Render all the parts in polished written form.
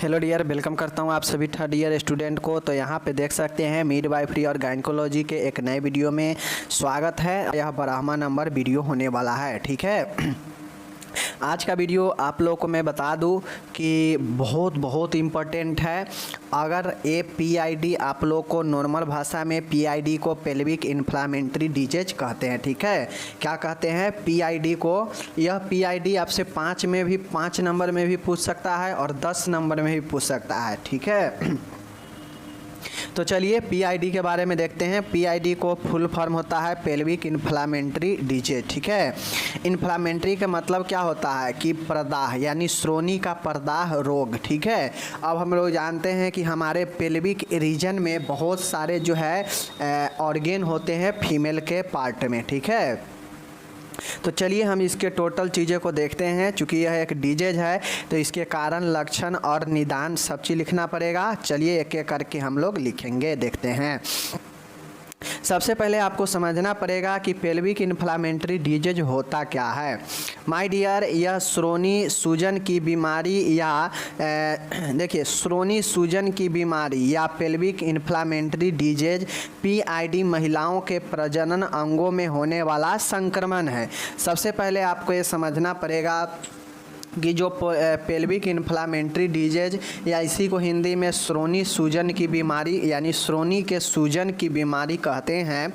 Hello dear, welcome करता हूं आप सभी थर्ड ईयर स्टूडेंट को। तो यहां पे देख सकते हैं मिडवाइफरी और गायनेकोलॉजी के एक नए वीडियो में स्वागत है। यह 12वां नंबर वीडियो होने वाला है, ठीक है। आज का वीडियो आप लोगों को मैं बता दूं कि बहुत इम्पोर्टेंट है। अगर ये पीआईडी आप लोग को नॉर्मल भाषा में पीआईडी को पेल्विक इन्फ्लामेटरी डिजीज कहते हैं, ठीक है। क्या कहते हैं पीआईडी को? यह पीआईडी आपसे 5 नंबर में भी पूछ सकता है और 10 नंबर में भी पूछ सकता है, ठीक है। तो चलिए पीआईडी के बारे में देखते हैं। पीआईडी को फुल फॉर्म होता है पेल्विक इन्फ्लामेटरी डिजीज, ठीक है। इन्फ्लामेटरी का मतलब क्या होता है कि प्रदाह यानी श्रोणि का प्रदाह रोग, ठीक है। अब हम लोग जानते हैं कि हमारे पेल्विक रीजन में बहुत सारे जो है ऑर्गेन होते हैं फीमेल के पार्ट में, ठीक है। तो चलिए हम इसके टोटल चीज़ों को देखते हैं। चूँकि यह एक डिजीज है तो इसके कारण, लक्षण और निदान सब चीज़ लिखना पड़ेगा। चलिए एक एक करके हम लोग लिखेंगे, देखते हैं। सबसे पहले आपको समझना पड़ेगा कि पेल्विक इन्फ्लामेटरी डिजीज होता क्या है। माय डियर, यह श्रोणि सूजन की बीमारी या देखिए श्रोणि सूजन की बीमारी या पेल्विक इन्फ्लामेटरी डिजीज पीआईडी महिलाओं के प्रजनन अंगों में होने वाला संक्रमण है। सबसे पहले आपको ये समझना पड़ेगा कि जो पेल्विक इन्फ्लामेटरी डिजीज या इसी को हिंदी में श्रोणि सूजन की बीमारी यानी श्रोणि के सूजन की बीमारी कहते हैं,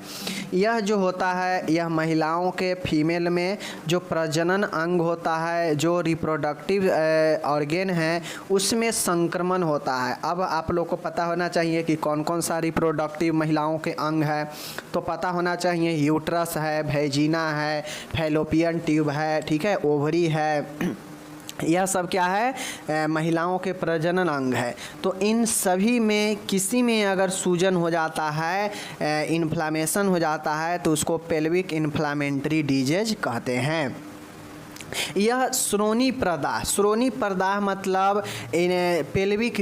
यह जो होता है यह महिलाओं के फीमेल में जो प्रजनन अंग होता है, जो रिप्रोडक्टिव ऑर्गेन है, उसमें संक्रमण होता है। अब आप लोग को पता होना चाहिए कि कौन कौन सा रिप्रोडक्टिव महिलाओं के अंग है। तो पता होना चाहिए यूट्रस है, वेजिना है, फैलोपियन ट्यूब है, ठीक है, ओवरी है। यह सब क्या है? महिलाओं के प्रजनन अंग है। तो इन सभी में किसी में अगर सूजन हो जाता है, इन्फ्लामेशन हो जाता है, तो उसको पेल्विक इन्फ्लामेटरी डिजीज कहते हैं। यह श्रोणि प्रदाह मतलब इन पेल्विक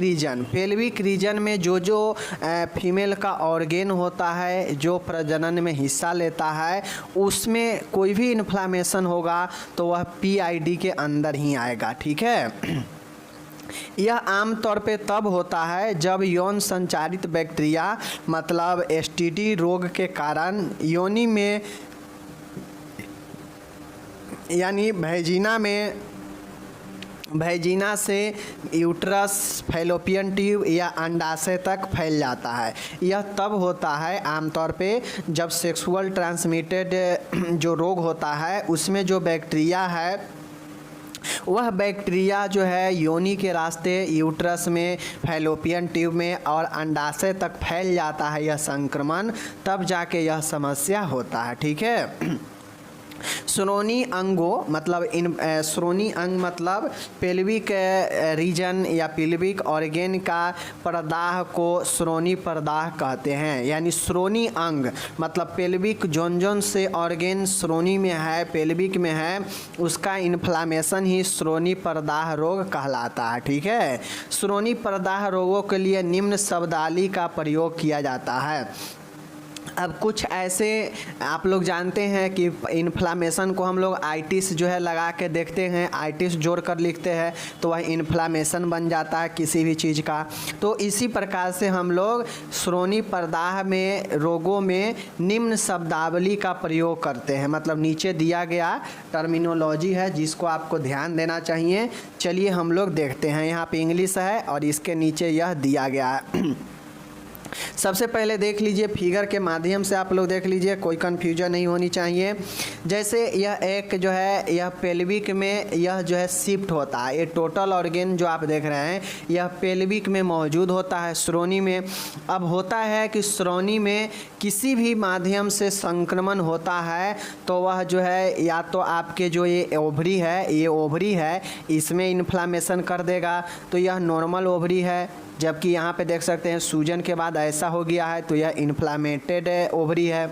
रीजन में जो फीमेल का ऑर्गेन होता है, जो प्रजनन में हिस्सा लेता है, उसमें कोई भी इन्फ्लामेशन होगा तो वह पीआईडी के अंदर ही आएगा, ठीक है। यह आमतौर पे तब होता है जब यौन संचारित बैक्टीरिया मतलब एसटीडी रोग के कारण योनि में यानी वेजिना से यूट्रस, फैलोपियन ट्यूब या अंडाशय तक फैल जाता है। यह तब होता है आमतौर पे जब सेक्सुअल ट्रांसमिटेड जो रोग होता है उसमें जो बैक्टीरिया है वह बैक्टीरिया जो है योनि के रास्ते यूट्रस में, फैलोपियन ट्यूब में और अंडाशय तक फैल जाता है। यह संक्रमण तब जाके यह समस्या होता है, ठीक है। श्रोणि अंगों मतलब श्रोणि अंग मतलब पेल्विक रीजन या पेल्विक ऑर्गेन का प्रदाह को श्रोणि प्रदाह कहते हैं। यानी श्रोणि अंग मतलब पेल्विक जोन से ऑर्गेन श्रोणि में है, पेल्विक में है, उसका इन्फ्लामेशन ही श्रोणि प्रदाह रोग कहलाता है, ठीक है। श्रोणि प्रदाह रोगों के लिए निम्न शब्दावली का प्रयोग किया जाता है। अब कुछ ऐसे आप लोग जानते हैं कि इन्फ्लामेशन को हम लोग आइटिस जो है लगा के देखते हैं, आइटिस जोड़ कर लिखते हैं तो वह इन्फ्लामेशन बन जाता है किसी भी चीज़ का। तो इसी प्रकार से हम लोग श्रोणि प्रदाह में रोगों में निम्न शब्दावली का प्रयोग करते हैं। मतलब नीचे दिया गया टर्मिनोलॉजी है जिसको आपको ध्यान देना चाहिए। चलिए हम लोग देखते हैं। यहाँ पे इंग्लिश है और इसके नीचे यह दिया गया है। सबसे पहले देख लीजिए, फिगर के माध्यम से आप लोग देख लीजिए, कोई कन्फ्यूजन नहीं होनी चाहिए। जैसे यह एक जो है यह पेल्विक में यह जो है शिफ्ट होता है। ये टोटल ऑर्गेन जो आप देख रहे हैं यह पेल्विक में मौजूद होता है, श्रोणि में। अब होता है कि श्रोणि में किसी भी माध्यम से संक्रमण होता है तो वह जो है या तो आपके जो ये ओवरी है इसमें इन्फ्लामेशन कर देगा, तो यह नॉर्मल ओवरी है। जबकि यहाँ पे देख सकते हैं सूजन के बाद ऐसा हो गया है तो यह इन्फ्लामेटेड ओवरी है।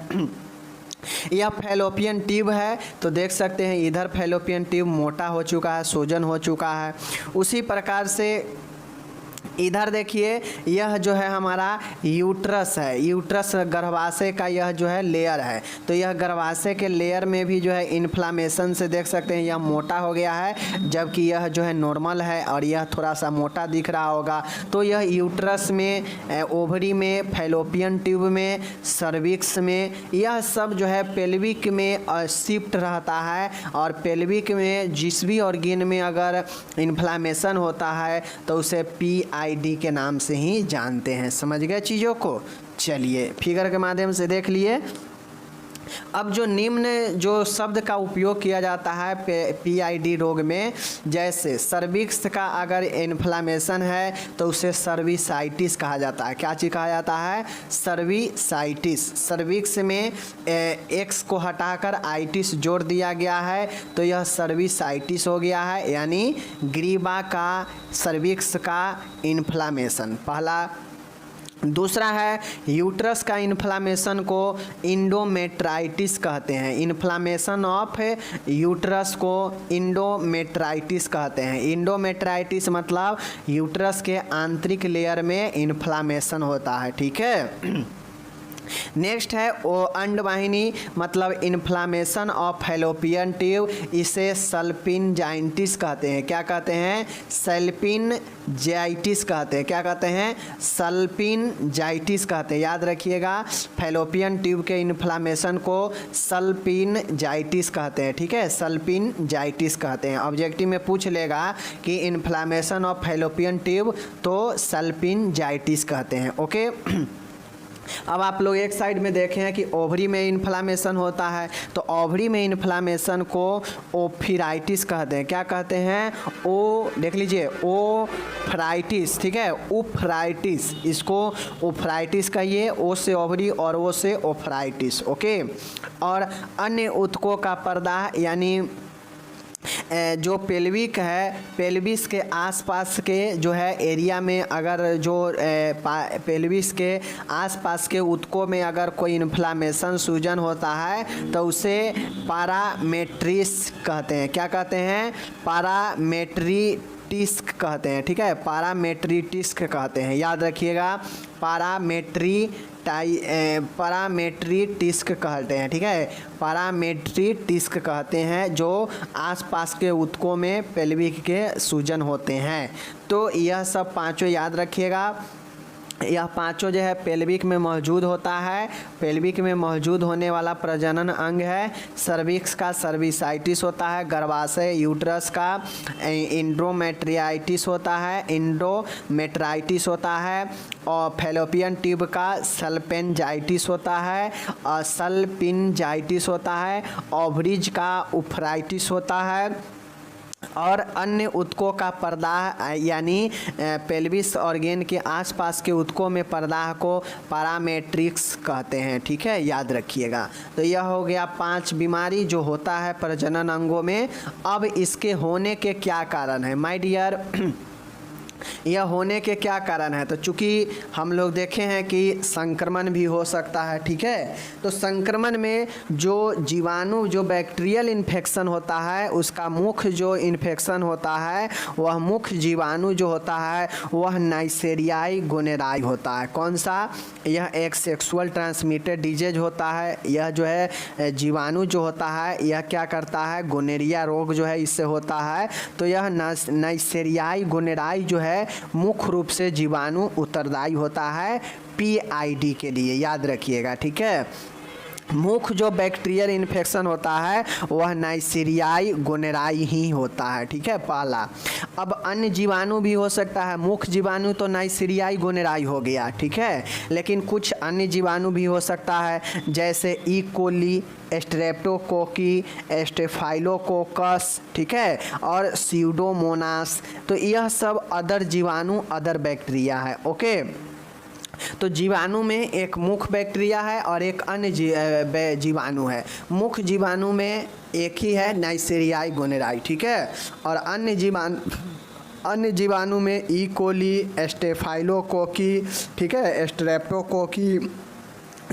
यह फैलोपियन ट्यूब है तो देख सकते हैं इधर फैलोपियन ट्यूब मोटा हो चुका है, सूजन हो चुका है। उसी प्रकार से इधर देखिए यह जो है हमारा यूट्रस है, यूट्रस गर्भाशय का यह जो है लेयर है। तो यह गर्भाशय के लेयर में भी जो है इन्फ्लामेशन से देख सकते हैं यह मोटा हो गया है, जबकि यह जो है नॉर्मल है और यह थोड़ा सा मोटा दिख रहा होगा। तो यह यूट्रस में, ओवरी में, फैलोपियन ट्यूब में, सर्विक्स में, यह सब जो है पेल्विक में शिफ्ट रहता है। और पेल्विक में जिस भी ऑर्गन में अगर इन्फ्लामेशन होता है तो उसे PID के नाम से ही जानते हैं। समझ गए चीज़ों को? चलिए फिगर के माध्यम से देख लिए। अब जो निम्न जो शब्द का उपयोग किया जाता है PID रोग में, जैसे सर्विक्स का अगर इन्फ्लामेशन है तो उसे सर्विसाइटिस कहा जाता है। क्या चीज़ कहा जाता है? सर्विसाइटिस। सर्विक्स में एक्स को हटाकर आइटिस जोड़ दिया गया है तो यह सर्विसाइटिस हो गया है, यानी ग्रीवा का सर्विक्स का इन्फ्लामेशन पहला। दूसरा है यूट्रस का इन्फ्लामेशन को इंडोमेट्राइटिस कहते हैं। इन्फ्लामेशन ऑफ यूट्रस को इंडोमेट्राइटिस कहते हैं। इंडोमेट्राइटिस मतलब यूट्रस के आंतरिक लेयर में इन्फ्लामेशन होता है। ठीक है। नेक्स्ट है अंडवाहिनी मतलब इन्फ्लामेशन ऑफ फैलोपियन ट्यूब, इसे सल्पिनजाइटिस कहते हैं। क्या कहते हैं? सल्पिनजाइटिस कहते हैं। क्या कहते हैं? सल्पिनजाइटिस कहते हैं। याद रखिएगा, फैलोपियन ट्यूब के इन्फ्लामेशन को सल्पिनजाइटिस कहते हैं। ठीक है, सल्पिनजाइटिस कहते हैं। ऑब्जेक्टिव में पूछ लेगा कि इन्फ्लामेशन ऑफ फैलोपियन ट्यूब, तो सल्पिनजाइटिस कहते हैं। ओके। अब आप लोग एक साइड में देखें हैं कि ओवरी में इन्फ्लामेशन होता है, तो ओवरी में इन्फ्लामेशन को ओफिराइटिस कहते हैं। क्या कहते हैं? ओ देख लीजिए, ओफ्राइटिस। ठीक है, ओफ्राइटिस, इसको ओफ्राइटिस कहिए। ओ से ओवरी और ओ से ओफ्राइटिस। ओके। और अन्य ऊतकों का पर्दा यानी जो पेल्विक है, पेल्विस के आसपास के जो है एरिया में अगर जो पेल्विस के आसपास के ऊतकों में अगर कोई इन्फ्लामेशन सूजन होता है तो उसे पैरामेट्रिस कहते हैं। क्या कहते हैं? पैरामेट्रिटिस कहते हैं। ठीक है, पैरामेट्रिटिस कहते हैं। याद रखिएगा, पैरामेट्रिटिस कहते हैं। ठीक है, पैरामेट्रिटिस कहते हैं जो आसपास के ऊतकों में पेल्विक के सूजन होते हैं। तो यह सब पांचों याद रखिएगा। यह पांचों जो है पेल्विक में मौजूद होता है। पेल्विक में मौजूद होने वाला प्रजनन अंग है। सर्विक्स का सर्विसाइटिस होता है। गर्भाशय यूट्रस का इंडोमेट्रियाइटिस होता है, इंडोमेट्राइटिस होता है। और फैलोपियन ट्यूब का सल्पिनजाइटिस होता है, और सल्पिनजाइटिस होता है। ओवरीज का ओफ्राइटिस होता है। और अन्य ऊतकों का पर्दा यानी पेल्विस ऑर्गन के आसपास के ऊतकों में पर्दा को पैरामेट्रिक्स कहते हैं। ठीक है, याद रखिएगा। तो यह हो गया 5 बीमारी जो होता है प्रजनन अंगों में। अब इसके होने के क्या कारण है माय डियर? यह होने के क्या कारण है? तो चूँकि हम लोग देखे हैं कि संक्रमण भी हो सकता है। ठीक है, तो संक्रमण में जो जीवाणु, जो बैक्टीरियल इन्फेक्शन होता है, उसका मुख्य जो इन्फेक्शन होता है, वह मुख्य जीवाणु जो होता है वह नाइसेरियाई गोनेराई होता है। कौन सा? यह एक सेक्सुअल ट्रांसमिटेड डिजीज होता है। यह जो है जीवाणु जो होता है यह क्या करता है? गोनेरिया रोग जो है इससे होता है। तो यह नाइसेरियाई गोनेराई जो है मुख्य रूप से जीवाणु उत्तरदायी होता है PID के लिए। याद रखिएगा। ठीक है, मुख्य जो बैक्टीरियल इन्फेक्शन होता है वह नाइसेरियाई गोनेराई ही होता है। ठीक है, पहला। अब अन्य जीवाणु भी हो सकता है। मुख्य जीवाणु तो नाइसेरियाई गोनेराई हो गया। ठीक है, लेकिन कुछ अन्य जीवाणु भी हो सकता है, जैसे ई कोली, स्ट्रेप्टोकोकी, स्टेफाइलोकोकस। ठीक है, और स्यूडोमोनास। तो यह सब अदर जीवाणु, अदर बैक्टीरिया है। ओके। तो जीवाणु में एक मुख्य बैक्टीरिया है और एक अन्य जीवाणु है। मुख्य जीवाणु में एक ही है, नाइसेरियाई गोनेराई। ठीक है, और अन्य जीवाणु में ई कोली, स्टेफाइलोकोकी, ठीक है, स्ट्रेप्टोकोकी,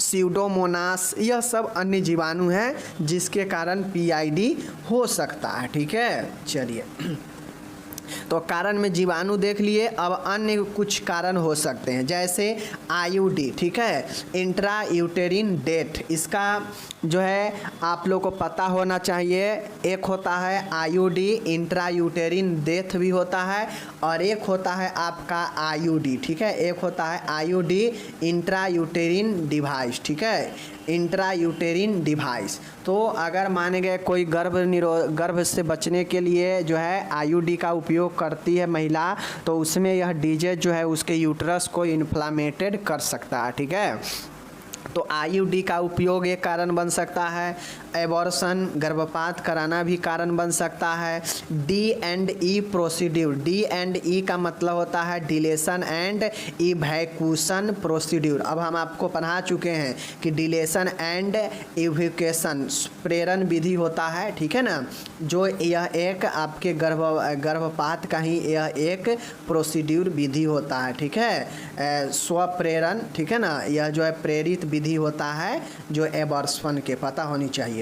स्यूडोमोनास, यह सब अन्य जीवाणु हैं जिसके कारण PID हो सकता है। ठीक है, चलिए तो कारण में जीवाणु देख लिए। अब अन्य कुछ कारण हो सकते हैं, जैसे आईयूडी, ठीक है, इंट्रा यूटेरिन डेथ। इसका जो है आप लोग को पता होना चाहिए। एक होता है आईयूडी इंट्रा यूटेरिन डेथ भी होता है, और एक होता है आपका आईयूडी, ठीक है, एक होता है आईयूडी इंट्रा यूटेरिन डिवाइस, ठीक है, इंट्रा यूटेरिन डिवाइस। तो अगर माने गए कोई गर्भ से बचने के लिए जो है आईयूडी का उपयोग करती है महिला, तो उसमें यह डीजे जो है उसके यूट्रस को इन्फ्लामेटेड कर सकता है, ठीक है। तो आईयूडी का उपयोग एक कारण बन सकता है। एबॉर्शन, गर्भपात कराना भी कारण बन सकता है। D&E प्रोसीड्यूर, D&E का मतलब होता है डिलेशन एंड इवैक्यूएशन प्रोसीड्यूर। अब हम आपको पढ़ा चुके हैं कि डिलेशन एंड इवैक्यूएशन प्रेरण विधि होता है, ठीक है ना, जो यह एक आपके गर्भपात का ही यह एक प्रोसीड्यूर विधि होता है, ठीक है, स्वप्रेरण, ठीक है ना, यह जो है प्रेरित विधि होता है जो एबॉर्शन के पता होनी चाहिए।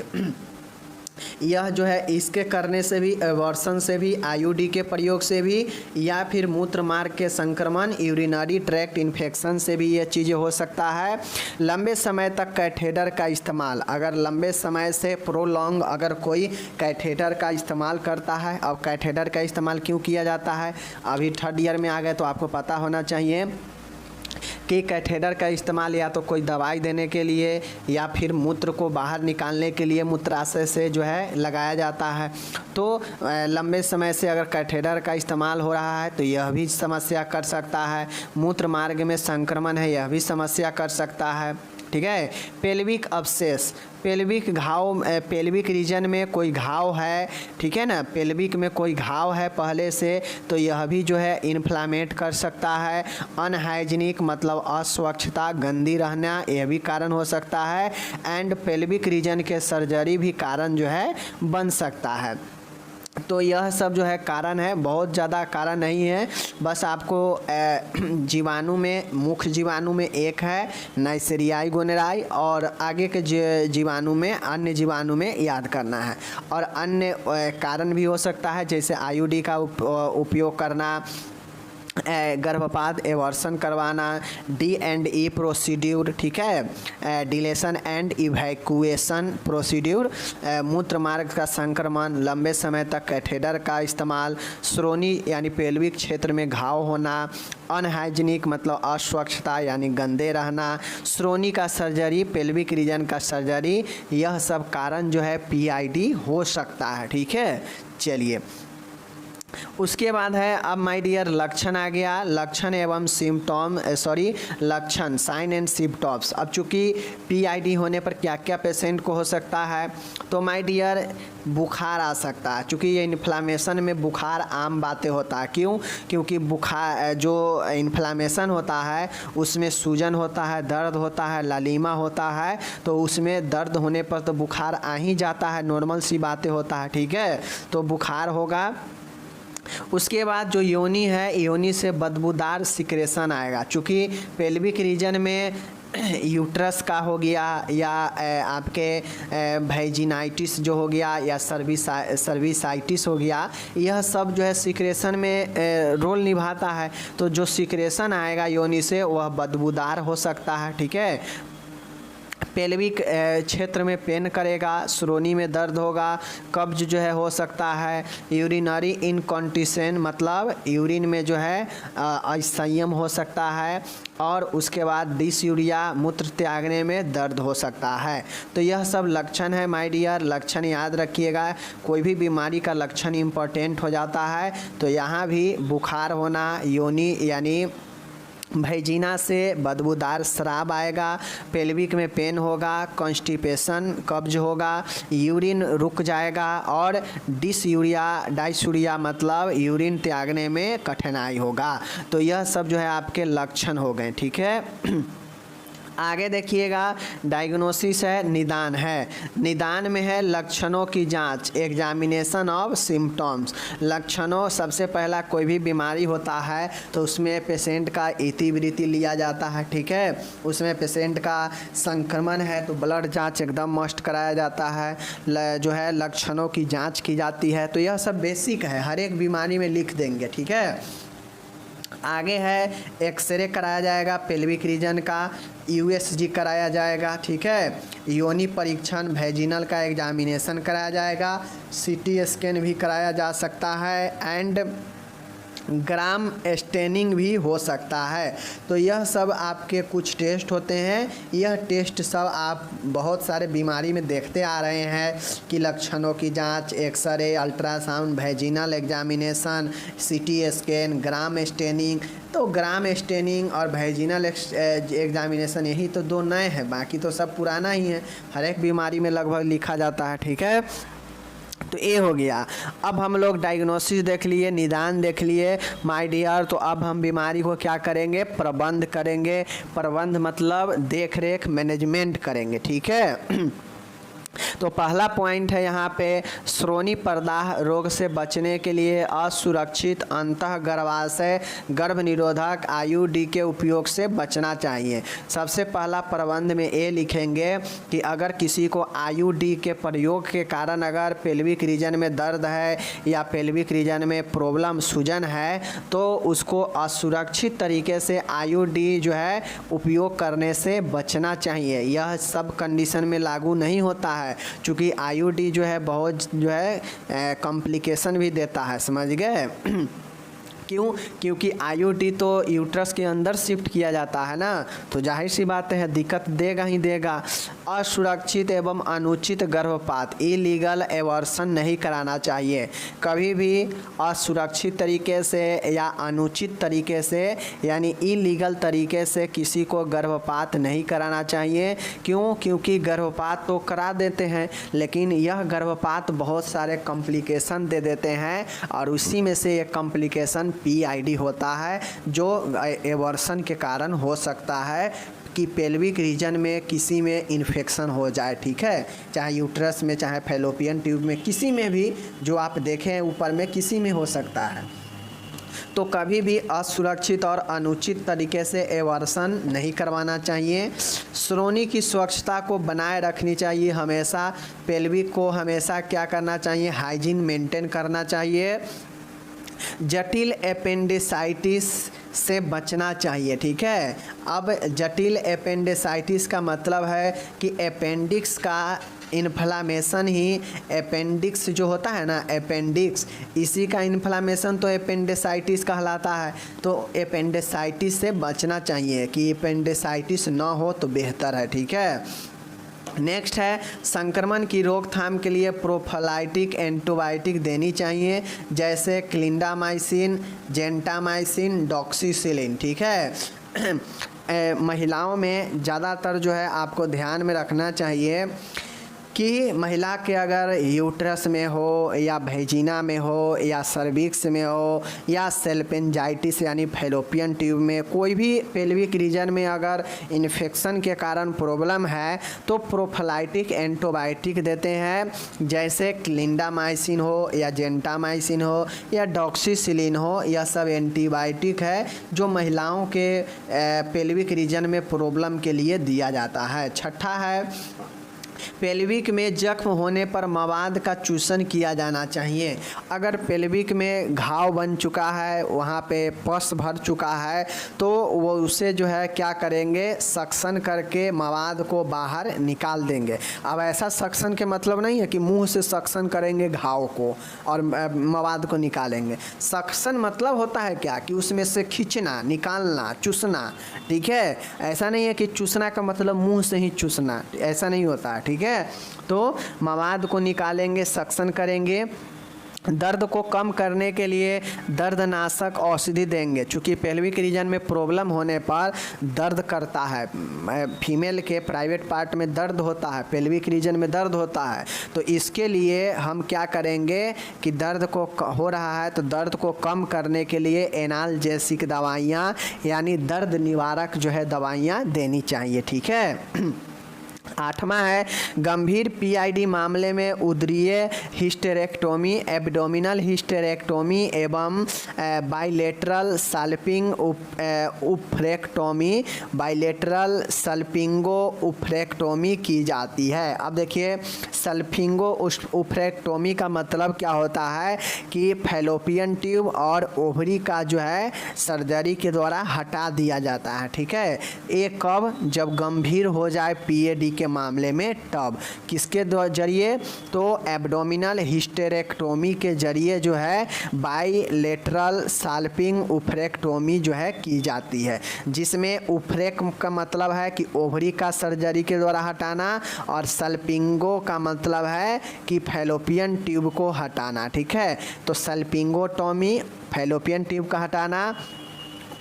यह जो है इसके करने से भी, एबॉर्शन से भी, आईयूडी के प्रयोग से भी, या फिर मूत्र मार्ग के संक्रमण, यूरिनरी ट्रैक्ट इन्फेक्शन से भी यह चीज़ें हो सकता है। लंबे समय तक कैथेटर का इस्तेमाल, अगर लंबे समय से प्रोलॉन्ग अगर कोई कैथेटर का इस्तेमाल करता है। अब कैथेटर का इस्तेमाल क्यों किया जाता है, अभी 3rd ईयर में आ गए तो आपको पता होना चाहिए कि कैथेटर का इस्तेमाल या तो कोई दवाई देने के लिए या फिर मूत्र को बाहर निकालने के लिए मूत्राशय से जो है लगाया जाता है। तो लंबे समय से अगर कैथेटर का इस्तेमाल हो रहा है तो यह भी समस्या कर सकता है। मूत्र मार्ग में संक्रमण है, यह भी समस्या कर सकता है, ठीक है। पेल्विक अब्सेस, पेल्विक घाव, पेल्विक रीजन में कोई घाव है, ठीक है ना, पेल्विक में कोई घाव है पहले से, तो यह भी जो है इन्फ्लामेट कर सकता है। अनहाइजीनिक मतलब अस्वच्छता, गंदी रहना, यह भी कारण हो सकता है। एंड पेल्विक रीजन के सर्जरी भी कारण जो है बन सकता है। तो यह सब जो है कारण है, बहुत ज़्यादा कारण नहीं है, बस आपको जीवाणु में, मुख्य जीवाणु में एक है नाइसेरियाई गोनेराई, और आगे के जीवाणु में, अन्य जीवाणु में याद करना है। और अन्य कारण भी हो सकता है, जैसे आईयूडी का उपयोग करना, गर्भपात, एबॉर्शन करवाना, D&E प्रोसीड्यूर, ठीक है, डिलेशन एंड इवैक्यूएशन प्रोसीड्यूर, मूत्र मार्ग का संक्रमण, लंबे समय तक कैथेटर का इस्तेमाल, श्रोणी यानी पेल्विक क्षेत्र में घाव होना, अनहाइजीनिक मतलब अस्वच्छता यानी गंदे रहना, श्रोणी का सर्जरी, पेल्विक रीजन का सर्जरी, यह सब कारण जो है PID हो सकता है, ठीक है। चलिए उसके बाद है अब माय डियर लक्षण आ गया, लक्षण एवं सिम्टॉम, लक्षण, साइन एंड सिम्टॉम्स। अब चूँकि PID होने पर क्या क्या पेशेंट को हो सकता है, तो माय डियर बुखार आ सकता है, चूँकि ये इन्फ्लामेशन में बुखार आम बातें होता है। क्यों? क्योंकि बुखार जो इन्फ्लामेशन होता है उसमें सूजन होता है, दर्द होता है, लालिमा होता है, तो उसमें दर्द होने पर तो बुखार आ ही जाता है, नॉर्मल सी बातें होता है, ठीक है, तो बुखार होगा। उसके बाद जो योनि है, योनि से बदबूदार सिक्रेशन आएगा, चूँकि पेल्विक रीजन में यूट्रस का हो गया या आपके वेजिनाइटिस जो हो गया या सर्विसाइटिस हो गया, यह सब जो है सिक्रेशन में रोल निभाता है। तो जो सिक्रेशन आएगा योनि से वह बदबूदार हो सकता है, ठीक है। पेल्विक क्षेत्र में पेन करेगा, श्रोणी में दर्द होगा, कब्ज जो है हो सकता है, यूरिनरी इनकॉन्टिशन मतलब यूरिन में जो है असंयम हो सकता है, और उसके बाद डिसयूरिया मूत्र त्यागने में दर्द हो सकता है। तो यह सब लक्षण है माय डियर, लक्षण याद रखिएगा। कोई भी बीमारी का लक्षण इम्पोर्टेंट हो जाता है, तो यहाँ भी बुखार होना, योनि यानी भेजिना से बदबूदार शराब आएगा, पेल्विक में पेन होगा, कॉन्स्टिपेशन कब्ज होगा, यूरिन रुक जाएगा, और डाइसूरिया मतलब यूरिन त्यागने में कठिनाई होगा। तो यह सब जो है आपके लक्षण हो गए, ठीक है। आगे देखिएगा, डायग्नोसिस है, निदान है। निदान में है लक्षणों की जांच, एग्जामिनेशन ऑफ सिम्टम्स। लक्षणों, सबसे पहला कोई भी बीमारी होता है तो उसमें पेशेंट का इतिवृत्ति लिया जाता है, ठीक है। उसमें पेशेंट का संक्रमण है तो ब्लड जांच एकदम मस्ट कराया जाता है, जो है लक्षणों की जांच की जाती है। तो यह सब बेसिक है, हर एक बीमारी में लिख देंगे, ठीक है। आगे है एक्सरे कराया जाएगा पेल्विक रीजन का, यूएसजी कराया जाएगा, ठीक है। योनि परीक्षण वैजिनल का एग्जामिनेशन कराया जाएगा, सीटी स्कैन भी कराया जा सकता है एंड ग्राम स्टेनिंग भी हो सकता है। तो यह सब आपके कुछ टेस्ट होते हैं। यह टेस्ट सब आप बहुत सारे बीमारी में देखते आ रहे हैं कि लक्षणों की जांच, x-ray, ultrasound, vaginal examination, CT scan, Gram staining. तो ग्राम स्टेनिंग और वैजिनल एग्जामिनेशन यही तो दो नए हैं, बाकी तो सब पुराना ही है, हर एक बीमारी में लगभग लिखा जाता है, ठीक है। तो ये हो गया। अब हम लोग डायग्नोसिस देख लिए, निदान देख लिए माय डियर। तो अब हम बीमारी को क्या करेंगे, प्रबंध करेंगे। प्रबंध मतलब देख रेख, मैनेजमेंट करेंगे, ठीक है। तो पहला पॉइंट है यहाँ पे, श्रोणि प्रदाह रोग से बचने के लिए असुरक्षित अंतः गर्भाशय गर्भ निरोधक आईयूडी के उपयोग से बचना चाहिए। सबसे पहला प्रबंध में ये लिखेंगे कि अगर किसी को आईयूडी के प्रयोग के कारण अगर पेल्विक रीजन में दर्द है या पेल्विक रीजन में प्रॉब्लम, सूजन है, तो उसको असुरक्षित तरीके से आईयूडी जो है उपयोग करने से बचना चाहिए। यह सब कंडीशन में लागू नहीं होता है, चूँकि आईयूडी जो है बहुत जो है कॉम्प्लिकेशन भी देता है, समझ गए। क्यों? क्योंकि आईयूडी तो यूट्रस के अंदर शिफ्ट किया जाता है ना, तो जाहिर सी बात है दिक्कत देगा ही देगा। असुरक्षित एवं अनुचित गर्भपात, इलीगल एवर्सन नहीं कराना चाहिए। कभी भी असुरक्षित तरीके से या अनुचित तरीके से यानी इलीगल तरीके से किसी को गर्भपात नहीं कराना चाहिए। क्यों? क्योंकि गर्भपात तो करा देते हैं, लेकिन यह गर्भपात बहुत सारे कॉम्प्लिकेशन दे देते हैं और उसी में से एक कॉम्प्लिकेशन पीआईडी होता है, जो एवर्सन के कारण हो सकता है कि पेल्विक रीजन में किसी में इन्फेक्शन हो जाए, ठीक है। चाहे यूट्रस में, चाहे फैलोपियन ट्यूब में, किसी में भी जो आप देखें ऊपर में, किसी में हो सकता है। तो कभी भी असुरक्षित और अनुचित तरीके से एवर्सन नहीं करवाना चाहिए। श्रोणि की स्वच्छता को बनाए रखनी चाहिए हमेशा। पेल्विक को हमेशा क्या करना चाहिए, हाइजीन मेंटेन करना चाहिए। जटिल एपेंडिसाइटिस से बचना चाहिए, ठीक है। अब जटिल एपेंडिसाइटिस का मतलब है कि अपेंडिक्स का इन्फ्लामेशन ही, अपेंडिक्स जो होता है ना, अपेंडिक्स, इसी का इन्फ्लामेशन तो एपेंडिसाइटिस कहलाता है। तो एपेंडिसाइटिस से बचना चाहिए, कि एपेंडिसाइटिस ना हो तो बेहतर है, ठीक है। नेक्स्ट है, संक्रमण की रोकथाम के लिए प्रोफाइलैटिक एंटीबायोटिक देनी चाहिए, जैसे क्लिंडामाइसिन, जेंटामाइसिन, डॉक्सीसिलिन, ठीक है। महिलाओं में ज़्यादातर जो है आपको ध्यान में रखना चाहिए कि महिला के अगर यूट्रस में हो या वेजिना में हो या सर्विक्स में हो या सेल्पेंजाइटिस यानी फैलोपियन ट्यूब में, कोई भी पेल्विक रीजन में अगर इन्फेक्शन के कारण प्रॉब्लम है तो प्रोफाइलैटिक एंटीबायोटिक देते हैं, जैसे क्लिंडामाइसिन हो या जेंटामाइसिन हो या डॉक्सीसिलिन हो। यह सब एंटीबायोटिक है जो महिलाओं के पेल्विक रीजन में प्रॉब्लम के लिए दिया जाता है। छठा है, पेल्विक में जख्म होने पर मवाद का चूसन किया जाना चाहिए। अगर पेल्विक में घाव बन चुका है, वहाँ पे पस भर चुका है, तो वो उसे जो है क्या करेंगे, सक्शन करके मवाद को बाहर निकाल देंगे। अब ऐसा सक्शन के मतलब नहीं है कि मुंह से सक्शन करेंगे घाव को और मवाद को निकालेंगे। सक्शन मतलब होता है क्या, कि उसमें से खींचना, निकालना, चूसना, ठीक है। ऐसा नहीं है कि चूसना का मतलब मुंह से ही चूसना, ऐसा नहीं होता है, ठीक है। तो मवाद को निकालेंगे, सक्शन करेंगे दर्द को कम करने के लिए दर्दनाशक औषधि देंगे। चूँकि पेल्विक रीजन में प्रॉब्लम होने पर दर्द करता है, फीमेल के प्राइवेट पार्ट में दर्द होता है, पेल्विक रीजन में दर्द होता है, तो इसके लिए हम क्या करेंगे कि दर्द को हो रहा है तो दर्द को कम करने के लिए एनाल्जेसिक दवाइयाँ यानी दर्द निवारक जो है दवाइयाँ देनी चाहिए। ठीक है। 8वां है गंभीर पीआईडी मामले में उदरीय हिस्टेरेक्टोमी, एब्डोमिनल हिस्टेरेक्टोमी एवं बाइलेटरल सल्पिंग उफ्रेक्टोमी, बाइलेटरल सल्पिंगो उफ्रेक्टोमी की जाती है। अब देखिए सल्पिंगो उफ्रेक्टोमी का मतलब क्या होता है कि फैलोपियन ट्यूब और ओवरी का जो है सर्जरी के द्वारा हटा दिया जाता है। ठीक है। ये कब? जब गंभीर हो जाए पीएडी के मामले में, तब किसके जरिए? तो एब्डोमिनल हिस्टेरेक्टोमी के जरिए जो है बाइलेटरल सल्पिंग उफ्रेक्टोमी जो है की जाती है, जिसमें उफ्रेक का मतलब है कि ओवरी का सर्जरी के द्वारा हटाना और सल्पिंगो का मतलब है कि फैलोपियन ट्यूब को हटाना। ठीक है। तो सल्पिंगोटोमी फैलोपियन ट्यूब का हटाना,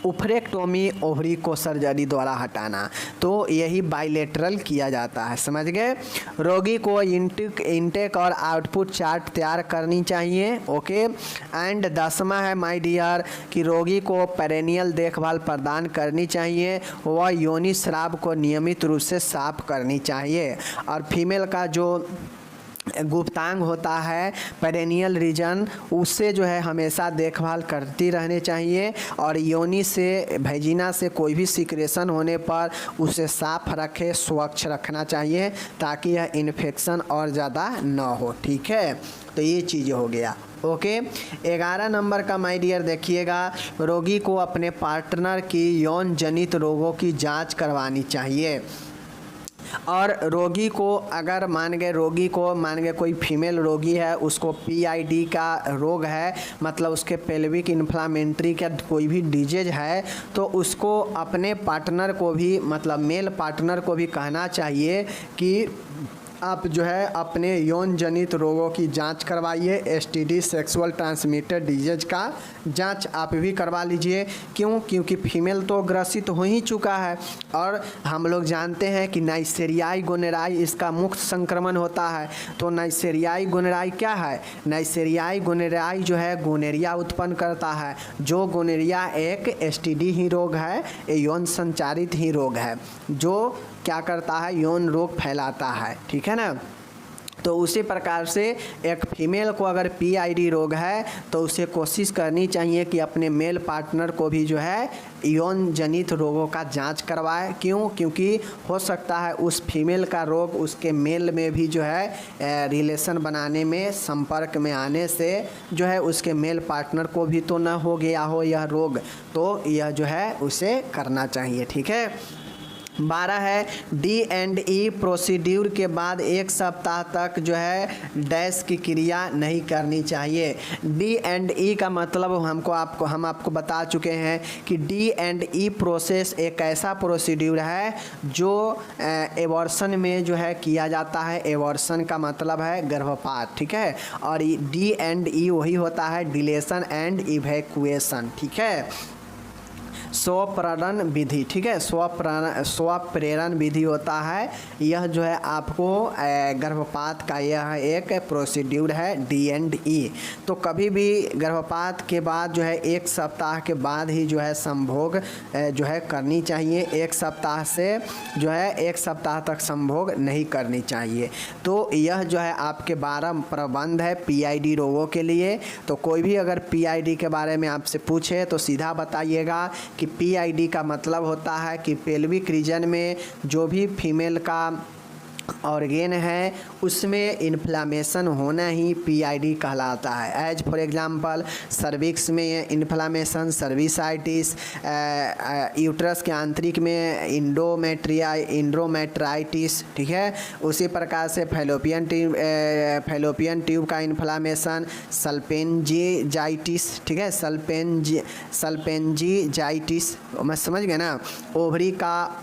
उफ्रेक्टोमी ओवरी को सर्जरी द्वारा हटाना, तो यही बाइलेटरल किया जाता है। समझ गए। रोगी को इनटेक और आउटपुट चार्ट तैयार करनी चाहिए। ओके। एंड 10वां है माय डियर कि रोगी को पेरेनियल देखभाल प्रदान करनी चाहिए, वह योनि स्राव को नियमित रूप से साफ करनी चाहिए। और फीमेल का जो गुप्तांग होता है पेरेनियल रीजन, उससे जो है हमेशा देखभाल करती रहनी चाहिए और योनि से भेजिना से कोई भी सिक्रेशन होने पर उसे साफ रखे, स्वच्छ रखना चाहिए ताकि यह इन्फेक्शन और ज़्यादा ना हो। ठीक है। तो ये चीज़ हो गया। ओके। 11 नंबर का माय डियर देखिएगा, रोगी को अपने पार्टनर की यौन जनित रोगों की जाँच करवानी चाहिए। और रोगी को अगर मान गए कोई फीमेल रोगी है, उसको पीआईडी का रोग है, मतलब उसके पेल्विक इन्फ्लामेटरी का कोई भी डिजीज है, तो उसको अपने पार्टनर को भी मतलब मेल पार्टनर को भी कहना चाहिए कि आप जो है अपने यौन जनित रोगों की जांच करवाइए। एसटीडी सेक्सुअल ट्रांसमिटेड डिजीज का जांच आप भी करवा लीजिए। क्यों? क्योंकि फीमेल तो ग्रसित हो ही चुका है और हम लोग जानते हैं कि नाइसेरियाई गोनेराई इसका मुक्त संक्रमण होता है। तो नाइसेरियाई गोनेराई क्या है? नाइसेरियाई गोनेराई जो है गोनेरिया उत्पन्न करता है। जो गोनेरिया एक एसटीडी ही रोग है, यौन संचारित ही रोग है, जो क्या करता है? यौन रोग फैलाता है। ठीक है ना। तो उसी प्रकार से एक फीमेल को अगर पीआईडी रोग है तो उसे कोशिश करनी चाहिए कि अपने मेल पार्टनर को भी जो है यौन जनित रोगों का जांच करवाए। क्यों? क्योंकि हो सकता है उस फीमेल का रोग उसके मेल में भी जो है रिलेशन बनाने में, संपर्क में आने से जो है उसके मेल पार्टनर को भी तो न हो गया हो यह रोग, तो यह जो है उसे करना चाहिए। ठीक है। 12 है D&E प्रोसीड्यूर के बाद 1 सप्ताह तक जो है डैश की क्रिया नहीं करनी चाहिए। D&E का मतलब हम आपको बता चुके हैं कि D&E प्रोसेस एक ऐसा प्रोसीड्यूर है जो एबॉर्शन में जो है किया जाता है। एबॉर्शन का मतलब है गर्भपात। ठीक है। और D&E वही होता है डिलेशन एंड इवैक्यूएशन। ठीक है। स्वप्रेरण विधि। ठीक है। स्वप्रेरण विधि होता है, यह जो है आपको गर्भपात का यह एक प्रोसीड्यूर है D&E। तो कभी भी गर्भपात के बाद जो है 1 सप्ताह के बाद ही जो है संभोग जो है करनी चाहिए। 1 सप्ताह से जो है 1 सप्ताह तक संभोग नहीं करनी चाहिए। तो यह जो है आपके 12 प्रबंध है पीआईडी रोगों के लिए। तो कोई भी अगर पीआईडी के बारे में आपसे पूछे तो सीधा बताइएगा कि पीआईडी का मतलब होता है कि पेल्विक रीजन में जो भी फीमेल का ऑर्गेन है उसमें इन्फ्लामेशन होना ही पीआईडी कहलाता है। एज फॉर एग्जांपल सर्विक्स में इन्फ्लामेशन, सर्विसाइटिस, यूट्रस के आंतरिक में इंडोमेट्राइटिस। ठीक है। उसी प्रकार से फैलोपियन ट्यूब का इन्फ्लामेशन, सल्पेंजिजाइटिस। ठीक है। सल्पेंजिजाइटिस मैं समझ गए ना। ओवरी का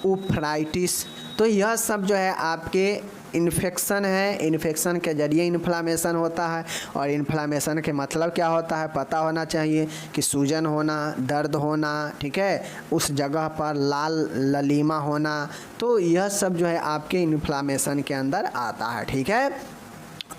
उफ्राइटिस। तो यह सब जो है आपके इन्फेक्शन है, इन्फेक्शन के जरिए इन्फ्लामेशन होता है। और इन्फ्लामेशन के मतलब क्या होता है पता होना चाहिए कि सूजन होना, दर्द होना, ठीक है, उस जगह पर लाल ललीमा होना, तो यह सब जो है आपके इन्फ्लामेशन के अंदर आता है, ठीक है।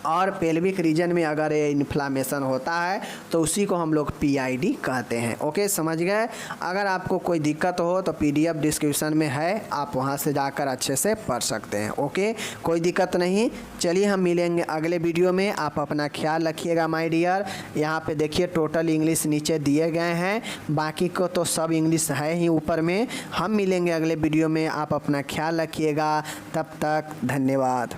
और पेल्विक रीजन में अगर ये इन्फ्लामेशन होता है तो उसी को हम लोग PID कहते हैं। ओके, समझ गए। अगर आपको कोई दिक्कत हो तो PDF डिस्क्रिप्शन में है, आप वहां से जाकर अच्छे से पढ़ सकते हैं। ओके, कोई दिक्कत नहीं। चलिए हम मिलेंगे अगले वीडियो में। आप अपना ख्याल रखिएगा माय डियर। यहाँ पे देखिए टोटल इंग्लिश नीचे दिए गए हैं, बाकी को तो सब इंग्लिश है ही ऊपर में। हम मिलेंगे अगले वीडियो में। आप अपना ख्याल रखिएगा। तब तक धन्यवाद।